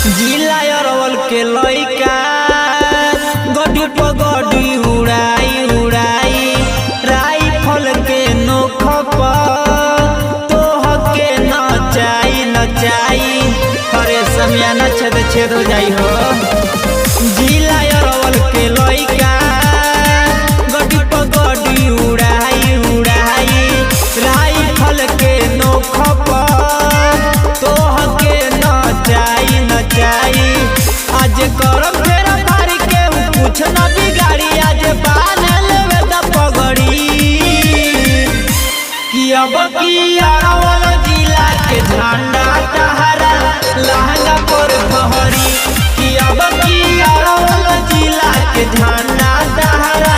जिला अरवल के लइका गड्डी पर गड्डी उड़ाई उड़ाई राइफल के नोख पर तोह के नचाई नचाई अरे समियाना छेद छेद हो जाई हो। जिला अरवल के लइका गड्डी पर गड्डी उड़ाई उड़ाई राइफल के नोख पर तोह के नचाई नचाई। आज करम फेरा मारी के कुछ न बिगाड़ी आज बान लेवे द पगड़ी कि अब की अरवल जिला के झंडा तहरा लहंगा पर फहरी कि अब की अरवल जिला के झंडा तहरा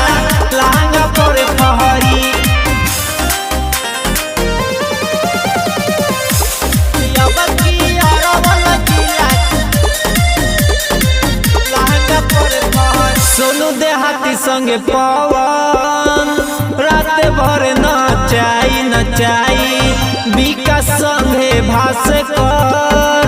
लहंगा पर फहरी। सोनू देहाती संगे पवन रात भर नचाई नचाई विकास संगे भास्कर